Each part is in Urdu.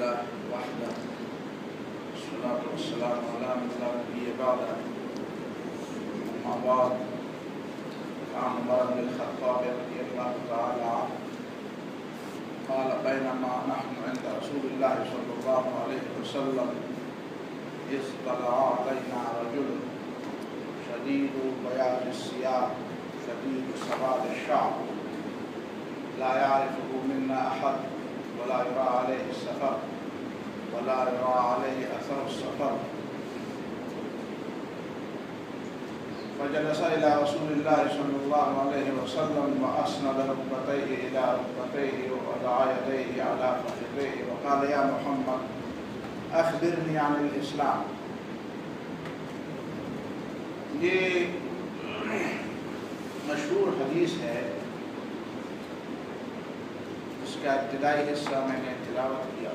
لله وحده والصلاة والسلام على من لا نبي بعده أما بعد عن عمر بن الخطاب رضي الله تعالى عنه قال بينما نحن عند رسول الله صلى الله عليه وسلم إذ طلع علينا رجل شديد بياض الثياب شديد سواد الشعر لا يعرفه منا أحد ولا يرى عليه السفر ولا يرى عليه أثر السفر فجلس إلى رسول الله صلى الله عليه وسلم وأسند ركبتيه إلى ركبتيه ووضع يديه على فخذيه وقال يا محمد أخبرني عن الإسلام. یہ مشہور حدیث ہے، اس کا ابتدائی حصہ میں نے تلاوت کیا.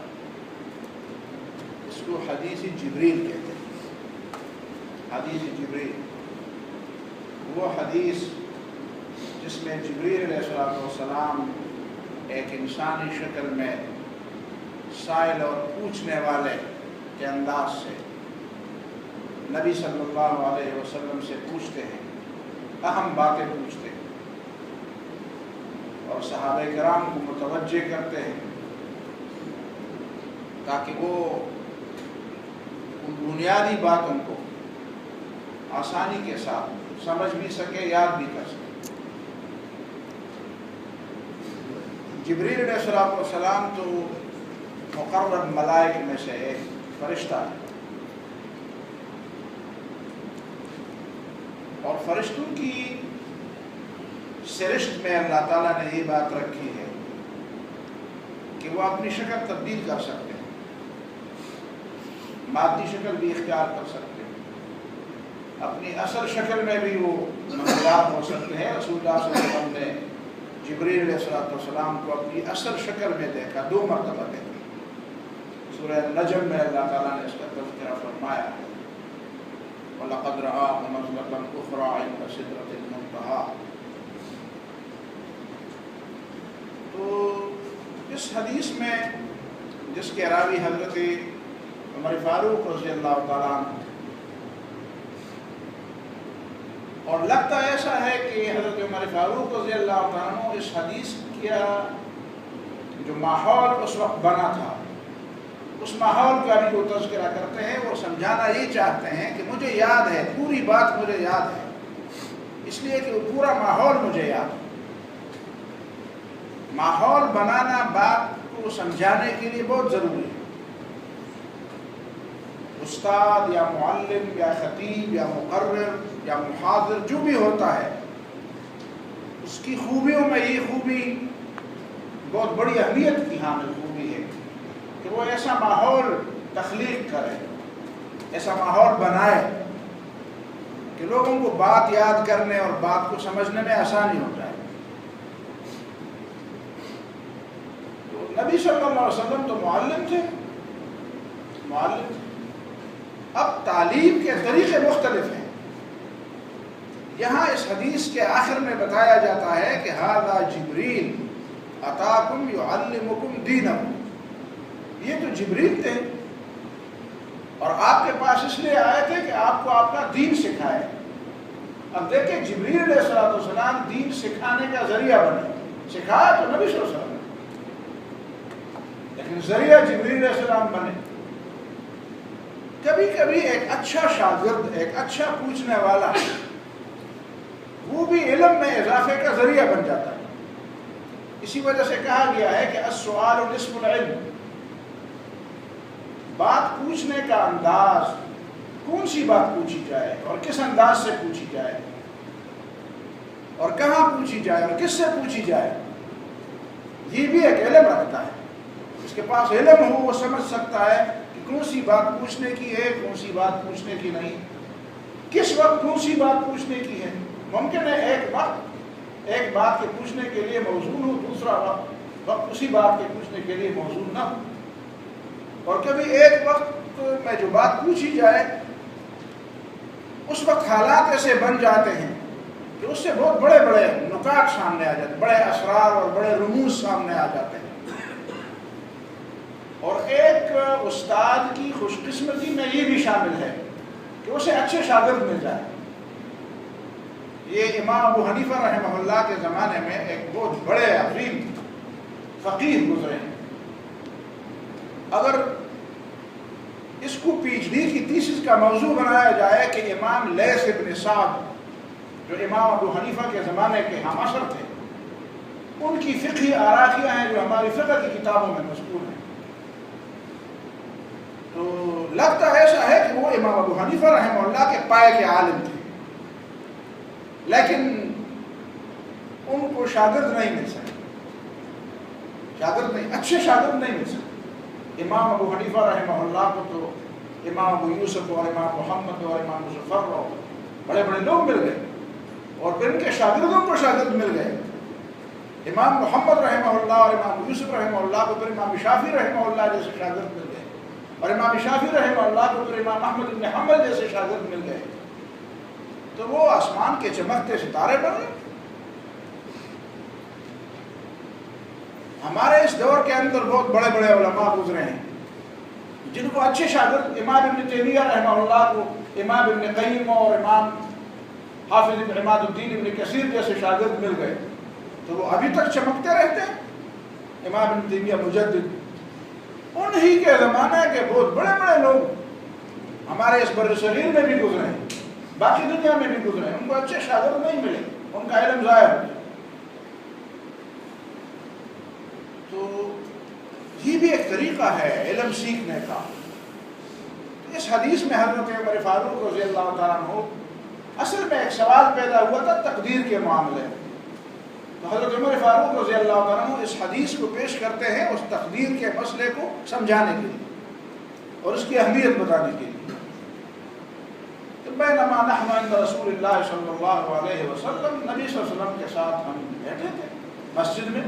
اس کو حدیث جبریل کہتے ہیں. حدیث جبریل وہ حدیث جس میں جبریل علیہ السلام ایک انسانی شکل میں سائل اور پوچھنے والے کے انداز سے نبی صلی اللہ علیہ وسلم سے پوچھتے ہیں، اہم باتیں پوچھتے ہیں اور صحابہ کرام کو متوجہ کرتے ہیں تاکہ وہ ان بنیادی باتوں کو آسانی کے ساتھ سمجھ بھی سکے، یاد بھی کر سکے. جبریل علیہ السلام تو مقرب ملائک میں سے ایک فرشتہ ہے، اور فرشتوں کی سرشت میں اللہ تعالیٰ نے یہ بات رکھی ہے کہ وہ اپنی شکل تبدیل کر سکتے ہیں، مادی شکل بھی اختیار کر سکتے ہیں، اپنی اصل شکل میں بھی وہ منظور ہو سکتے ہیں. رسول اللہ صلی اللہ علیہ وسلم نے جبریل علیہ السلام کو اپنی اصل شکل میں دیکھا، 2 مرتبہ دیکھا. سورہ النجم میں اللہ تعالیٰ نے اس کا تذکرہ فرمایا، وَلَقَدْ رَآهُ نَزْلَةً أُخْرَىٰ عِندَ سِدْرَةِ الْمُنتَهَىٰ. تو اس حدیث میں جس کے راوی حضرت عمر فاروق رضی اللہ تعالیٰ عنہ، اور لگتا ایسا ہے کہ حضرت عمر فاروق رضی اللہ تعالیٰ عنہ اس حدیث کا جو ماحول اس وقت بنا تھا، اس ماحول کا بھی وہ تذکرہ کرتے ہیں. وہ سمجھانا یہ چاہتے ہیں کہ مجھے یاد ہے، پوری بات مجھے یاد ہے، اس لیے کہ وہ پورا ماحول مجھے یاد ہے. ماحول بنانا بات کو سمجھانے کے لیے بہت ضروری ہے. استاد یا معلم یا خطیب یا مقرر یا محاضر جو بھی ہوتا ہے، اس کی خوبیوں میں یہ خوبی بہت بڑی اہمیت کی حامل خوبی ہے کہ وہ ایسا ماحول تخلیق کرے، ایسا ماحول بنائے کہ لوگوں کو بات یاد کرنے اور بات کو سمجھنے میں آسانی ہو جائے. تو نبی صلی اللہ علیہ وسلم تو معلم تھے. اب تعلیم کے طریقے مختلف ہیں. یہاں اس حدیث کے آخر میں بتایا جاتا ہے کہ ھذا جبریل اتاکم یعلمکم دینکم. یہ تو جبریل تھے اور آپ کے پاس اس لیے آئے تھے کہ آپ کو آپ کا دین سکھائے. اب دیکھیں جبریل علیہ السلام دین سکھانے کا ذریعہ بنے. سکھایا تو نبی صلی اللہ علیہ وسلم نے، لیکن ذریعہ جبریل علیہ السلام بنے. کبھی کبھی ایک اچھا شاگرد، ایک اچھا پوچھنے والا، وہ بھی علم میں اضافے کا ذریعہ بن جاتا ہے. اسی وجہ سے کہا گیا ہے کہ السؤال نصف العلم. بات پوچھنے کا انداز، کون سی بات پوچھی جائے اور کس انداز سے پوچھی جائے اور کہاں پوچھی جائے اور کس سے پوچھی جائے، یہ بھی ایک علم رکھتا ہے. اس کے پاس علم ہو وہ سمجھ سکتا ہے کہ کون سی بات پوچھنے کی ہے، کون سی بات پوچھنے کی نہیں، کس وقت کون سی بات پوچھنے کی ہے. ممکن ہے ایک وقت ایک بات کے پوچھنے کے لیے موزون ہو، دوسرا وقت اسی بات کے پوچھنے کے لیے موزون نہ ہو. اور کبھی ایک وقت میں جو بات پوچھی جائے اس وقت حالات ایسے بن جاتے ہیں کہ اس سے بہت بڑے بڑے نکات سامنے آ جاتے ہیں، بڑے اسرار اور بڑے رموز سامنے آ جاتے ہیں. اور ایک استاد کی خوش قسمتی میں یہ بھی شامل ہے کہ اسے اچھے شاگرد مل جائے. یہ امام ابو حنیفہ رحمہ اللہ کے زمانے میں ایک بہت بڑے عظیم فقیہ گزرے ہیں. اگر اس کو پی ایچ ڈی کی تھیسس کا موضوع بنایا جائے کہ امام لیث ابن سعد جو امام ابو حنیفہ کے زمانے کے ہم عصر تھے، ان کی فقہی آراقیاں ہیں جو ہماری فقہ کی کتابوں میں مذکور ہیں، تو لگتا ایسا ہے کہ وہ امام ابو حنیفہ رحمہ اللہ کے پائے کے عالم تھے، لیکن ان کو شاگرد نہیں مل سکے، اچھے شاگرد نہیں مل سکے. امام ابو حنیفہ رحمہ اللہ کو تو امام ابو یوسف اور امام محمد اور امام مظفر اور بڑے بڑے لوگ مل گئے، اور پھر ان کے شاگردوں کو شاگرد مل گئے. امام محمد رحمہ اللہ اور امام یوسف رحمہ اللہ کو پھر امام شافعی رحمہ اللہ جیسے شاگرد مل گئے، اور امام شافعی رحمہ اللہ کو پھر امام احمد بن حنبل جیسے شاگرد مل گئے. تو وہ آسمان کے چمکتے ستارے بن گئے. ہمارے اس دور کے اندر بہت بڑے بڑے علماء گزرے ہیں جن کو اچھے شاگرد، امام ابن تیمیہ رحمہ اللہ کو امام ابن قیم اور امام حافظ ابن عماد الدین ابن کثیر جیسے شاگرد مل گئے، تو وہ ابھی تک چمکتے رہتے ہیں. امام ابن تیمیہ مجدد، انہی کے زمانے کے بہت بڑے بڑے لوگ ہمارے اس بر صغیر میں بھی گزرے ہیں، باقی دنیا میں بھی گزرے ہیں، ان کو اچھے شاگرد نہیں ملے، ان کا علم ضائع ہو گیا. تو یہ بھی ایک طریقہ ہے علم سیکھنے کا. اس حدیث میں حضرت عمر فاروق رضی اللہ تعالیٰ عنہ اصل میں ایک سوال پیدا ہوا تھا تقدیر کے معاملے میں. تو حضرت عمر فاروق رضی اللہ تعالیٰ عنہ اس حدیث کو پیش کرتے ہیں اس تقدیر کے مسئلے کو سمجھانے کے لیے اور اس کی اہمیت بتانے کے لیے. بینما نحن عند رسول اللہ صلی اللہ علیہ وسلم، نبی صلی اللہ علیہ وسلم کے ساتھ ہم بیٹھے تھے مسجد میں،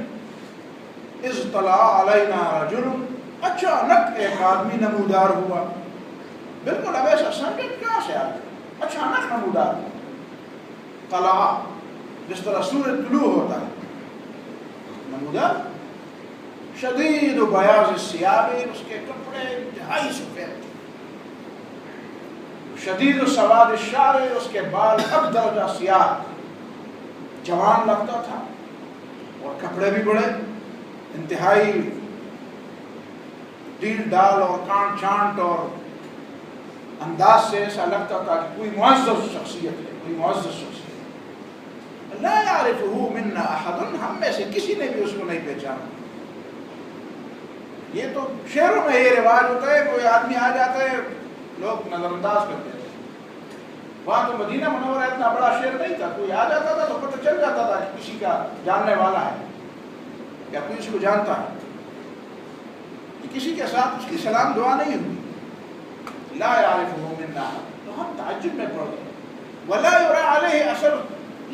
اذ طلع علینا رجل، اچانک ایک آدمی نمودار ہوا. بالکل اب ایسا سمجھے کہاں سے آگے اچانک نمودار. طلع جس طرح سورج طلوع ہوتا ہے، نمودار. شدید بیاض الثیاب، اس کے کپڑے انتہائی سفید، شدید سواد الشعر، اس کے بال اب درجہ سیاہ، جوان لگتا تھا اور کپڑے بھی بڑے انتہائی ڈیل ڈال اور کانٹ چانٹ، اور انداز سے ایسا لگتا تھا کہ کوئی معزز شخصیت ہے، کوئی معزز شخصیت. لا يعرفه منا احد، ہم میں سے کسی نے بھی اس کو نہیں پہچانا. یہ تو شہروں میں یہ رواج ہوتا ہے، کوئی آدمی آ جاتا ہے لوگ نظر انداز کرتے تھے. وہاں تو مدینہ منورہ اتنا بڑا شہر نہیں تھا، کوئی آ جاتا تھا تو پتہ چل جاتا تھا کہ کسی کا جاننے والا ہے یا کوئی اس کو جانتا ہے. کسی کے ساتھ اس کی سلام دعا نہیں ہوئی. لا يعرفه منا احد، تو ہم تعجب میں پڑ گئے. ولا يرى عليه اثر،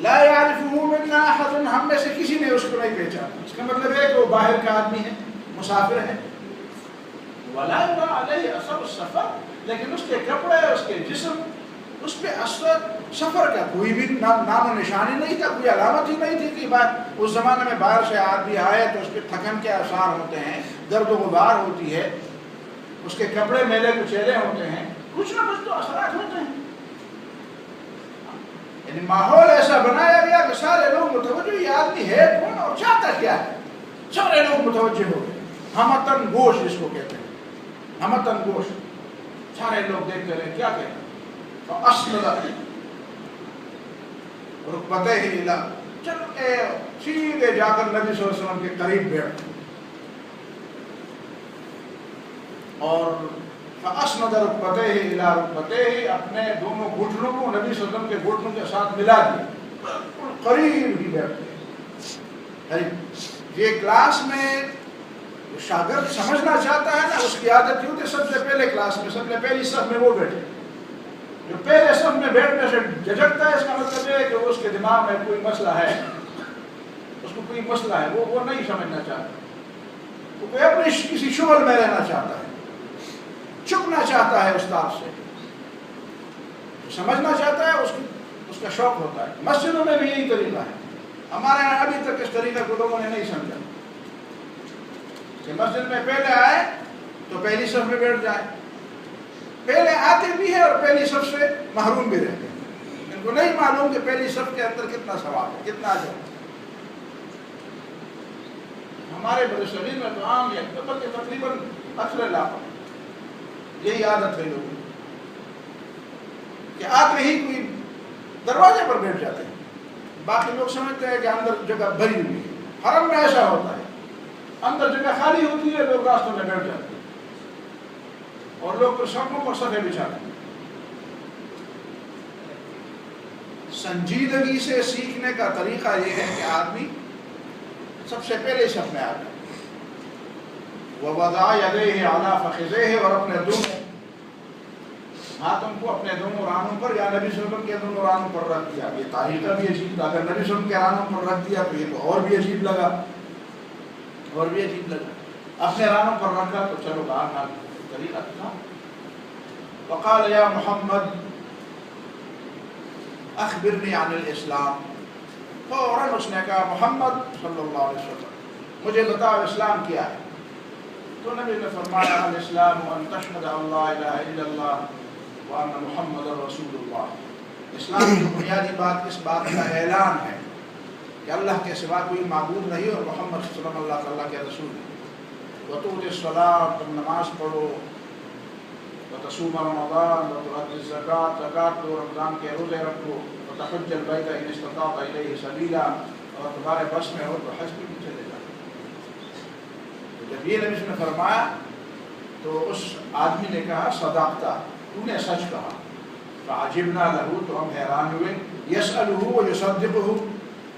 لا يعرفه منا احد، ہم میں سے کسی نے اس کو نہیں پہچانا. اس کا مطلب ہے کہ وہ باہر کا آدمی ہے، مسافر ہے. ولا يرى عليه اثر السفر، لیکن اس کے کپڑے، اس کے جسم، اس پہ اثر سفر کا کوئی بھی نام و نشانی نہیں تھا، کوئی علامت ہی نہیں تھی کہ بات اس زمانے میں باہر سے آدمی آئے تو اس پہ تھکن کے آثار ہوتے ہیں، گرد و غبار ہوتی ہے، اس کے کپڑے میلے کچیلے ہوتے ہیں، کچھ نہ کچھ تو اثرات ہوتے ہیں. یعنی ماحول ایسا بنایا گیا کہ سارے لوگ متوجہ، یہ آدمی ہے کون اور چاہتا کیا ہے، سارے لوگ متوجہ ہو گئے. ہمتن گوش جس کو کہتے ہیں، ہمتن گوش، سارے لوگ دیکھتے رہے کیا کہتے ہیں. فاسند رکبتیہ الی، چل کے سیدھے جا کر نبی صلی اللہ علیہ وسلم کے قریب بیٹھ، اور فاسند رکبتیہ الی رکبتیہ، اپنے دونوں گھٹنوں کو نبی صلی اللہ علیہ وسلم کے گھٹنوں کے ساتھ ملا دیا، بالکل قریب ہی بیٹھتے. یہ کلاس میں شاگرد سمجھنا چاہتا ہے نا، اس کی عادت یہ ہوتی ہے سب سے پہلے کلاس میں، سب سے پہلی صف میں وہ بیٹھے. جو پہلے صف میں بیٹھنے سے جھجکتا ہے، اس کا مطلب ہے کہ اس کے دماغ میں کوئی مسئلہ ہے، اس کو کوئی مسئلہ ہے، وہ نہیں سمجھنا چاہتا، وہ کوئی اپنے کسی شغل میں رہنا چاہتا ہے، چھپنا چاہتا ہے استاد سے، سمجھنا چاہتا ہے، اس کا شوق ہوتا ہے. مسجدوں میں بھی یہی طریقہ ہے. ہمارے یہاں ابھی تک اس طریقے کو لوگوں نے نہیں سمجھا کہ مسجد میں پہلے آئے تو پہلی صف میں بیٹھ جائیں. پہلے آتے بھی ہیں اور پہلی صف سے محروم بھی رہتے ہیں. ان کو نہیں معلوم کہ پہلی صف کے اندر کتنا ثواب ہے, کتنا اجر. ہمارے بڑے شریر میں تو عام ہے, بلکہ تقریباً اکثر علاقوں یہی عادت ہے لوگوں کہ آتے ہی کوئی دروازے پر بیٹھ جاتے ہیں. باقی لوگ سمجھتے ہیں کہ اندر جگہ بھری ہوئی ہے. حرم میں ایسا ہوتا ہے, اندر جگہ خالی ہوتی ہے, لوگ راستوں میں بیٹھ جاتے ہیں اور لوگ تو سڑکوں پر صفے بچھاتے ہیں. سنجیدگی سے سیکھنے کا طریقہ یہ ہے کہ آدمی سب سے پہلے صف میں آ جائے. وَوَضَعَ يَدَيْهِ عَلَى فَخِذَيْهِ, اور اپنے دونوں ہاتھوں کو اپنے دونوں رانوں پر یا نبی صلی اللہ علیہ وسلم کے دونوں رانوں پر رکھ دیا. یہ طریقہ بھی عجیب تھا. اگر نبی صلی اللہ علیہ وسلم کے رانوں پر رکھ دیا تو یہ تو اور بھی عجیب لگا, اور بھی عجیب لگا. اپنے رانوں پر رکھا تو چلو بہرحال طریقہ تھا. وقال یا محمد اخبرنی عن الاسلام, فوراً اس نے کہا محمد صلی اللہ علیہ وسلم مجھے بتاؤ اسلام کیا ہے. تو نبی نے فرمایا الاسلام ان تشهد ان لا الہ الا اللہ وان محمد رسول اللہ. اسلام کی بنیادی بات اس بات کا اعلان ہے کہ اللہ کے سوا کوئی معبود نہیں اور محمد صلی اللہ علیہ وسلم اللہ تعالیٰ کے رسول ہیں. وتؤتي الصلاۃ, تم نماز پڑھو. وتصوم رمضان, وتؤدي الزکات, زکات دو, رمضان کے روزے رکھو. وتحج البیت ان استطعت الیہ سبیلا, اور تمہارے بس میں ہو تو حج بھی چلے جاؤ. جب یہ نبی نے فرمایا تو اس آدمی نے کہا صدقت, تو نے سچ کہا. فعجبنا له, تو ہم حیران ہوئے. یسألہ ویصدقہ,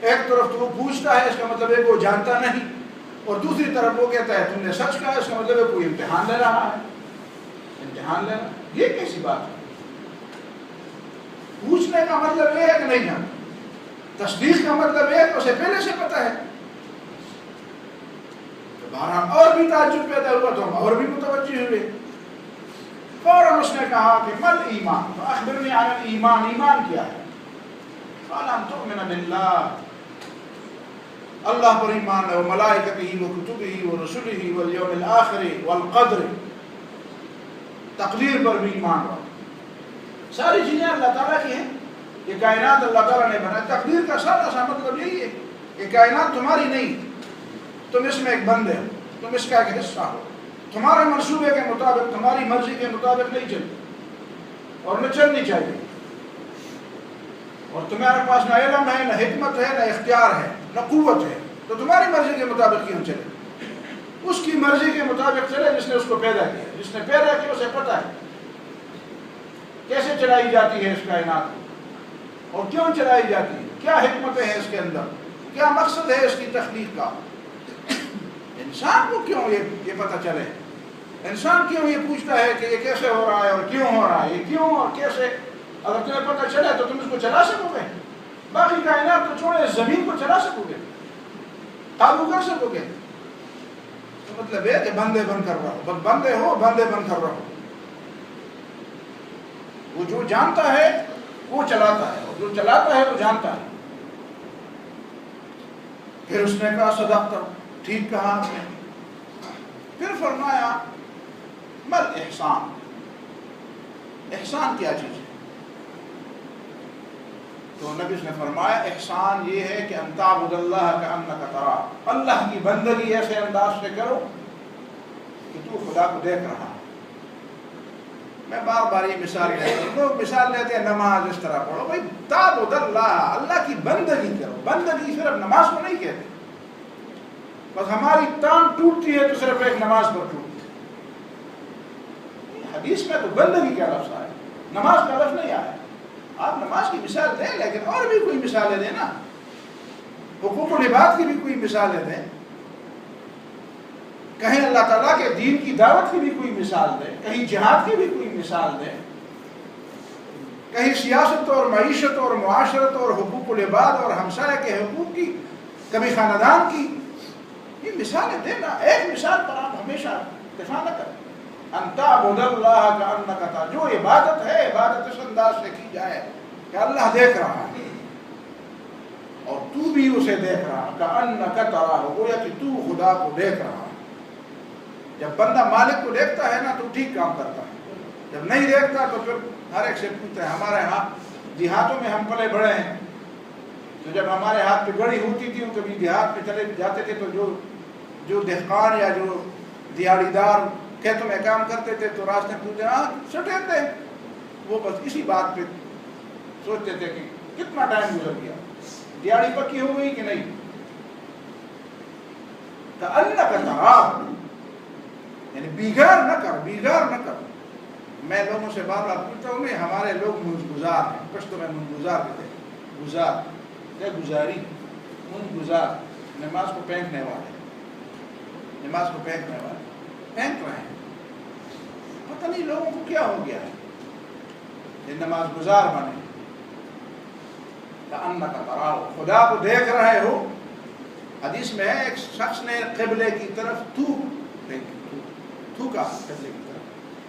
ایک طرف تو وہ پوچھتا ہے اس کا مطلب ہے کہ وہ جانتا نہیں, اور دوسری طرف وہ کہتا ہے تم نے سچ کہا اس کا مطلب ہے کوئی امتحان لے رہا ہے. امتحان لینا یہ کیسی بات ہے؟ پوچھنے کا مطلب یہ ہے کہ نہیں جانتا, تصدیق کا مطلب یہ ہے کہ اسے پہلے سے پتہ ہے. بہرحال اور بھی تعجب پیدا ہوا تو ہم اور بھی متوجہ ہوئے. فوراً اس نے کہا کہ مل ایمان, تو اخبرنی عن الایمان, ایمان کیا ہے؟ قال ان تؤمن باللہ, اللہ پر ایمان ہے, وملائکتہ وکتبہ ورسلہ والیوم الآخر والقدر, تقدیر پر بھی ایمان رہا. ساری چیزیں اللہ تعالیٰ کی ہیں, یہ کائنات اللہ تعالیٰ نے بنائی. تقدیر کا سادہ سا مطلب یہی ہے کہ کائنات تمہاری نہیں, تم اس میں ایک بندے ہو, تم اس کا ایک حصہ ہو. تمہارے منصوبے کے مطابق, تمہاری مرضی کے مطابق نہیں چلتی اور نہ چلنی چاہیے. اور تمہارے پاس نہ علم ہے, نہ حکمت ہے, نہ اختیار ہے, نہ قوت ہے, تو تمہاری مرضی کے مطابق کیوں چلے؟ اس کی مرضی کے مطابق چلے جس نے اس کو پیدا کیا. جس نے پیدا کیا اسے پتہ ہے کیسے چلائی جاتی ہے اس کائنات کو, اور کیوں چلائی جاتی ہے, کیا حکمتیں ہیں اس کے اندر, کیا مقصد ہے اس کی تخلیق کا. انسان کو کیوں یہ پتہ چلے؟ انسان کیوں یہ پوچھتا ہے کہ یہ کیسے ہو رہا ہے اور کیوں ہو رہا ہے, یہ کیوں اور کیسے؟ اگر تمہیں پتہ چلے تو تم اس کو چلا سکو گے. باقی کائنات تو چھوڑے, زمین کو چلا سکو گے, قابو کر سکو گے. تو مطلب ہے کہ بندے بن کر رہو, بندے ہو, بندے بن کر رہو. وہ جو جانتا ہے وہ چلاتا ہے, اور جو چلاتا ہے وہ جانتا ہے. پھر اس نے کہا صدقت, ٹھیک کہا آپ نے. پھر فرمایا مل احسان, احسان کیا چیز ہے؟ تو نبی نے فرمایا احسان یہ ہے کہ ان تعبد اللہ کأنک تراہ, اللہ کی بندگی ایسے انداز سے کرو کہ تو خدا کو دیکھ رہا. میں بار بار یہ مثال لیتا ہوں, لوگ مثال لیتے ہیں نماز اس طرح پڑھو. بھائی تعبد اللہ, اللہ کی بندگی کرو. بندگی صرف نماز کو نہیں کہتے. بس ہماری ٹانگ ٹوٹتی ہے تو صرف ایک نماز پر ٹوٹتی ہے. حدیث میں تو بندگی کا لفظ آیا, نماز کا لفظ نہیں آیا. آپ نماز کی مثال دیں, لیکن اور بھی کوئی مثالیں دیں نا. حقوق العباد کی بھی کوئی مثالیں دیں. کہیں اللہ تعالیٰ کے دین کی دعوت کی بھی کوئی مثال دیں, کہیں جہاد کی بھی کوئی مثال دیں, کہیں سیاست اور معیشت اور معاشرت اور حقوق العباد اور ہمسایہ کے حقوق کی, کبھی خاندان کی. یہ مثالیں دینا, ایک مثال پر آپ ہمیشہ اتفاق نہ کریں. ان تعبد اللہ کأنک تراہ, جو عبادت ہے عبادت اس انداز سے کی جائے کہ اللہ دیکھ رہا ہے اور تو بھی اسے دیکھ رہا. کأنک تراہ, گویا کہ تو خدا کو دیکھ رہا. جب بندہ مالک کو دیکھتا ہے نا تو ٹھیک کام کرتا ہے، جب نہیں دیکھتا تو پھر ہر ایک سے پوچھتا ہے۔ ہمارے ہاتھ دیہاتوں میں ہم پلے بڑے ہیں، تو جب ہمارے ہاتھ پہ گڑی ہوتی تھی، کبھی دیہات میں چلے جاتے تھے تو جو دہقان یا جو دیہڑی دار کھیتوں میں کام کرتے تھے تو راستے میں پوچھتے ہاں سٹے تھے، وہ بس اسی بات پہ سوچتے تھے کہ کتنا ٹائم گزر گیا، دیہڑی پکی ہو گئی کہ نہیں۔ کأنک تراہ، یعنی بیگار نہ کر۔ میں لوگوں سے بار بار پوچھتا ہوں، ہمارے لوگ منگزار ہیں، پشتو میں منگزار کہتے ہیں، گزاری، منگزار، نماز کو پھینکنے والے، پھینک رہے ہیں، پتہ نہیں لوگوں کو کیا ہو گیا ہے یہ نماز گزار بنے۔ کأنک تراہ، خدا کو دیکھ رہے ہو۔ حدیث میں ہے ایک شخص نے قبلے کی طرف تھوکا، قبلے کی طرف،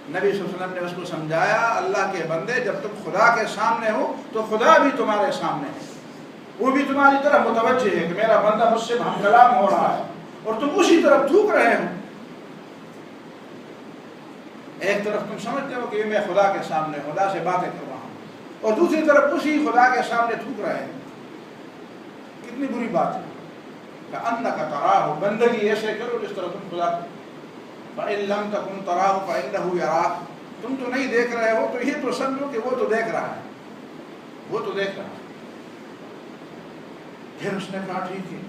نبی صلی اللہ علیہ وسلم نے اس کو سمجھایا، اللہ کے بندے جب تم خدا کے سامنے ہو تو خدا بھی تمہارے سامنے ہے، وہ بھی تمہاری طرف متوجہ ہے کہ میرا بندہ مجھ سے ہم کلام ہو رہا ہے، اور تم اسی طرف تھوک رہے ہو۔ ایک طرف تم سمجھتے ہو کہ میں خدا کے سامنے خدا سے باتیں کر رہا ہوں، اور دوسری طرف اسی خدا کے سامنے تھوک رہے ہیں، کتنی بری بات ہے۔ کأنک تراہ، بندگی ایسے کرو جس طرح تم خدا کو، فإن لم تكن تراہ فإنه يراک، تم تو نہیں دیکھ رہے ہو تو یہ تو سمجھو کہ وہ تو دیکھ رہا ہے، پھر اس نے کہا ٹھیک ہے،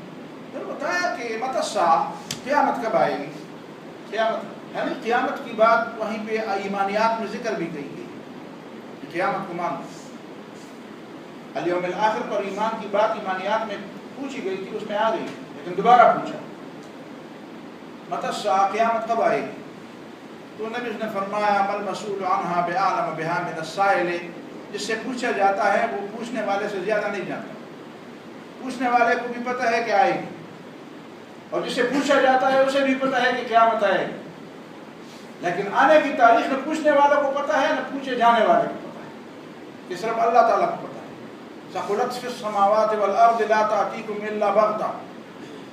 پھر بتایا کہ متی الساعہ، قیامت کب آئے گی، یعنی قیامت کی بات وہیں پہ ایمانیات میں ذکر بھی کی گئی، قیامت کو مانو، الیوم الآخر پر ایمان کی بات ایمانیات میں پوچھی گئی تھی، اس میں آ گئی، لیکن دوبارہ پوچھا متی الساعہ، قیامت کب آئے گی؟ تو نبی نے فرمایا مل مسئول عنہا بعالم بہا من السائل، جس سے پوچھا جاتا ہے وہ پوچھنے والے سے زیادہ نہیں جانتا، پوچھنے والے کو بھی پتہ ہے کہ آئے گی، اور جس سے پوچھا جاتا ہے اسے بھی پتہ ہے کہ قیامت آئے گی، لیکن آنے کی تاریخ نہ پوچھنے والوں کو پتہ ہے نہ پوچھے جانے والے کو پتہ ہے، کہ صرف اللہ تعالیٰ کو پتہ ہے۔ ثقلت فی السماوات والارض لا تأتیکم الا بغتہ،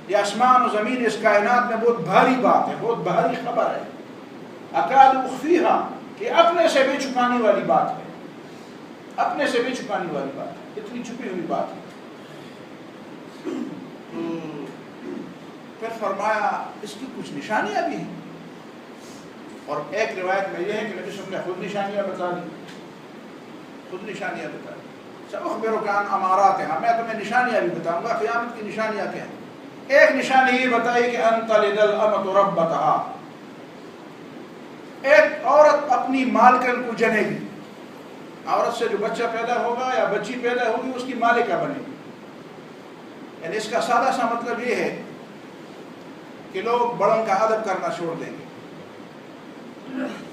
یہ آسمان و زمین اس کائنات میں بہت بھاری بات ہے، بہت بھاری خبر ہے، اکاد اخفیہا، کہ اپنے سے بھی چھپانے والی بات ہے، اپنے سے بھی چھپانے والی بات ہے، اتنی چھپی ہوئی بات ہے۔ پھر فرمایا اس کی کچھ نشانیاں بھی ہیں، اور ایک روایت میں یہ ہے کہ نبی صلی اللہ علیہ وسلم نے خود نشانیاں بتا دی، سأخبرک عن اماراتها، میں تمہیں نشانیاں بھی بتاؤں گا، قیامت کی نشانیاں کیا ہیں۔ ایک نشانی یہ بتائی کہ ان تلد الامۃ ربتها، ایک عورت اپنی مالکن کو جنے گی، عورت سے جو بچہ پیدا ہوگا یا بچی پیدا ہوگی اس کی مالکہ بنے گی، یعنی اس کا سادہ سا مطلب یہ ہے کہ لوگ بڑوں کا ادب کرنا چھوڑ دیں گے،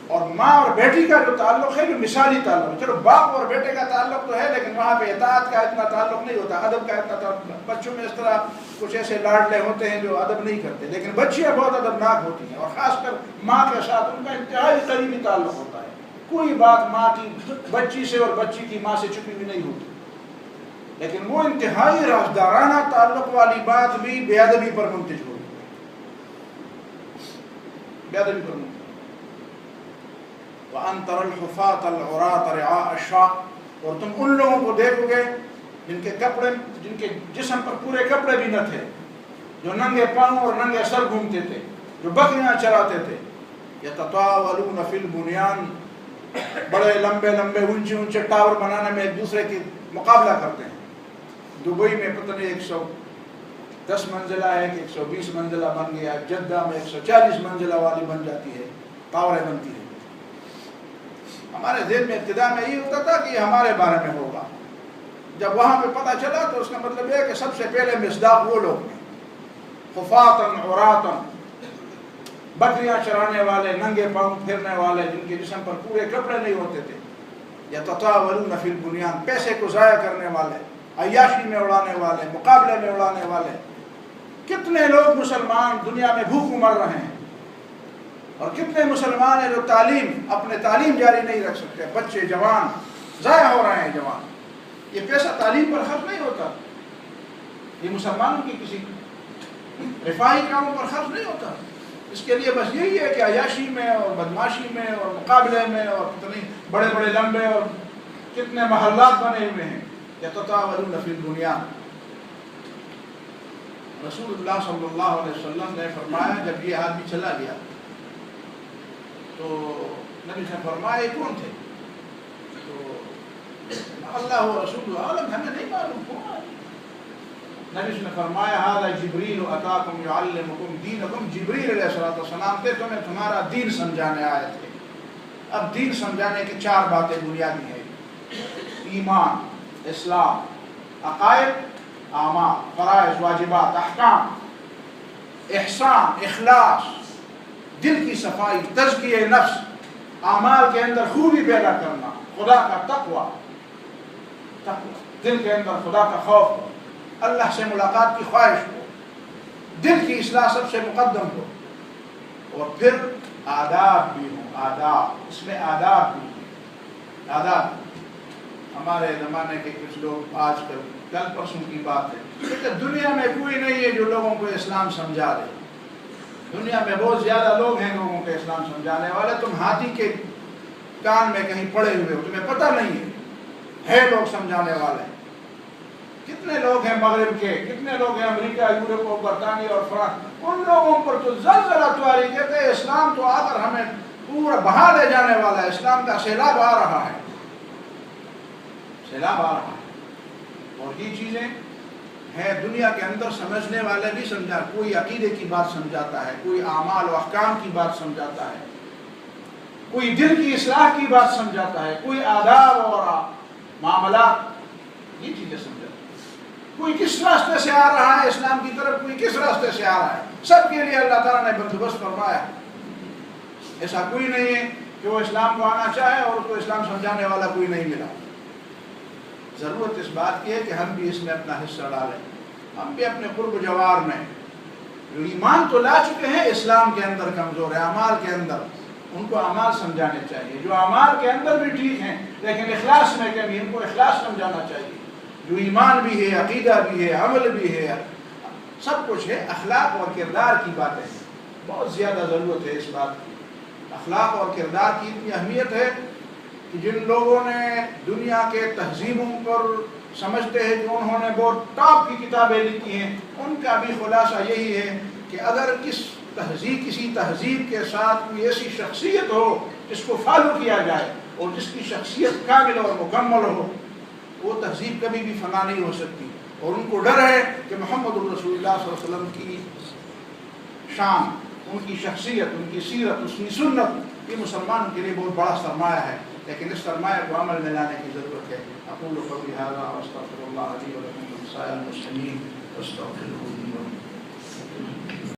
اور ماں اور بیٹی کا جو تعلق ہے جو مثالی تعلق ہے، چلو باپ اور بیٹے کا تعلق تو ہے لیکن وہاں پہ اطاعت کا اتنا تعلق نہیں ہوتا، ادب کا اتنا تعلق، بچوں میں اس طرح کچھ ایسے لاڈلے ہوتے ہیں جو ادب نہیں کرتے، لیکن بچیاں بہت ادبناک ہوتی ہیں، اور خاص کر ماں کے ساتھ ان کا انتہائی قریبی تعلق ہوتا ہے، کوئی بات ماں کی بچی سے اور بچی کی ماں سے چھپی ہوئی نہیں ہوتی، لیکن وہ انتہائی رازدارانہ تعلق والی بات بھی بے ادبی پر منتج ہوتی ہے، بے ادبی پر منتج۔ وَأَن تَرَى الْحُفَاةَ الْعُرَاةَ رِعَاءَ الشَّاءِ، اور تم ان لوگوں کو دیکھو گے جن کے جسم پر پورے کپڑے بھی نہ تھے، جو ننگے پاؤں اور ننگے سر گھومتے تھے، جو بکریاں چراتے تھے، يَتَطَاوَلُونَ فِي الْبُنْيَانِ، بڑے لمبے لمبے اونچے اونچے ٹاور بنانے میں ایک دوسرے کی مقابلہ کرتے ہیں۔ دبئی میں پتہ نہیں 110 منزلہ ہے کہ 120 منزلہ بن گیا، جدہ میں 140 منزلہ والی بن جاتی ہے، ٹاوریں بنتی ہیں۔ ہمارے ذہن میں ابتدا میں یہ ہوتا تھا کہ یہ ہمارے بارے میں ہوگا، جب وہاں پہ پتہ چلا تو اس کا مطلب یہ ہے کہ سب سے پہلے مصداق وہ لوگ ہیں، خفاتن عوراتن، بکریاں چرانے والے، ننگے پاؤں پھرنے والے، جن کے جسم پر پورے کپڑے نہیں ہوتے تھے، یتطاولون فی البنیان، پیسے کو ضائع کرنے والے، عیاشی میں اڑانے والے، مقابلے میں اڑانے والے۔ کتنے لوگ مسلمان دنیا میں بھوک مر رہے ہیں، اور کتنے مسلمان ہیں جو اپنے تعلیم جاری نہیں رکھ سکتے، بچے جوان ضائع ہو رہے ہیں، جوان۔ یہ پیسہ تعلیم پر خرچ نہیں ہوتا، یہ مسلمانوں کی کسی رفاہی کاموں پر خرچ نہیں ہوتا، اس کے لیے بس یہی ہے کہ عیاشی میں اور بدماشی میں اور مقابلے میں اور کتنے بڑے بڑے لمبے اور کتنے محلات بنے ہوئے ہیں یتطاولون فی الدنیا. رسول اللہ صلی اللہ علیہ وسلم نے فرمایا جب یہ آدمی چلا گیا تو نبی نے فرمایا یہ کون تھے؟ تو اللہ و رسول عالم ہمیں نہیں معلوم کون ہے. نبی نے فرمایا ھذا جبریل اتاکم یعلمکم دینکم. جبریل علیہ السلام تھے تمہیں تمہارا دین سمجھانے آئے تھے. اب دین سمجھانے کی 4 باتیں بنیادی ہیں: ایمان، اسلام، عقائد، اعمال، فرائض، واجبات، احکام، احسان، اخلاص، دل کی صفائی، تزکیہ نفس، اعمال کے اندر خوبی پیدا کرنا، خدا کا تقوی، دل کے اندر خدا کا خوف ہو، اللہ سے ملاقات کی خواہش ہو، دل کی اصلاح سب سے مقدم ہو، اور پھر آداب بھی ہوں. آداب، اس میں آداب بھی ہیں. آداب ہمارے زمانے کے کچھ لوگ آج کل پرسوں کی بات ہے کہ دنیا میں کوئی نہیں ہے جو لوگوں کو اسلام سمجھا دے. دنیا میں بہت زیادہ لوگ ہیں لوگوں کو اسلام سمجھانے والے. تم ہاتھی کے کان میں کہیں پڑے ہوئے ہو، تمہیں پتہ نہیں ہے لوگ سمجھانے والے. کتنے لوگ ہیں مغرب کے، کتنے لوگ ہیں امریکہ، یورپ اور برطانیہ اور فرانس. ان لوگوں پر تو زلزلہ تواری کہتے ہیں اسلام تو آ کر ہمیں پورا بہا لے جانے والا ہے، اسلام کا سیلاب آ رہا ہے، سیلاب آ رہا ہے. اور یہ چیزیں ہیں دنیا کے اندر سمجھنے والے بھی سمجھا. کوئی عقیدے کی بات سمجھاتا ہے، کوئی اعمال و احکام کی بات سمجھاتا ہے، کوئی دل کی اصلاح کی بات سمجھاتا ہے، کوئی آداب اور معاملات، یہ چیزیں سمجھاتا ہے. کوئی کس راستے سے آ رہا ہے اسلام کی طرف، کوئی کس راستے سے آ رہا ہے. سب کے لیے اللہ تعالیٰ نے بندوبست فرمایا. ایسا کوئی نہیں ہے کہ وہ اسلام کو آنا چاہے اور اس کو اسلام سمجھانے والا کوئی نہیں ملا. ضرورت اس بات کی ہے کہ ہم بھی اس میں اپنا حصہ ڈالیں. ہم بھی اپنے قرب جوار میں جو ایمان تو لا چکے ہیں، اسلام کے اندر کمزور ہے، اعمال کے اندر، ان کو اعمال سمجھانے چاہیے. جو اعمال کے اندر بھی ٹھیک ہیں لیکن اخلاص میں کمی، ان کو اخلاص سمجھانا چاہیے. جو ایمان بھی ہے، عقیدہ بھی ہے، عمل بھی ہے، سب کچھ ہے. اخلاق اور کردار کی باتیں بہت زیادہ ضرورت ہے اس بات کی. اخلاق اور کردار کی اتنی اہمیت ہے کہ جن لوگوں نے دنیا کے تہذیبوں پر سمجھتے ہیں کہ انہوں نے بہت ٹاپ کی کتابیں لکھی ہیں، ان کا بھی خلاصہ یہی ہے کہ اگر کسی تہذیب کے ساتھ کوئی ایسی شخصیت ہو جس کو فالو کیا جائے اور جس کی شخصیت کامل اور مکمل ہو، وہ تہذیب کبھی بھی فنا نہیں ہو سکتی. اور ان کو ڈر ہے کہ محمد الرسول اللہ صلی اللہ علیہ وسلم کی شان، ان کی شخصیت، ان کی سیرت، اس کی سنت، یہ مسلمانوں کے لیے بہت بڑا سرمایہ ہے. لیکن اس سرمایہ کو عمل میں لانے کی ضرورت ہے. اقول قولی ھذا واستغفر اللہ لی ولکم ولسائر المسلمین واستغفروہ.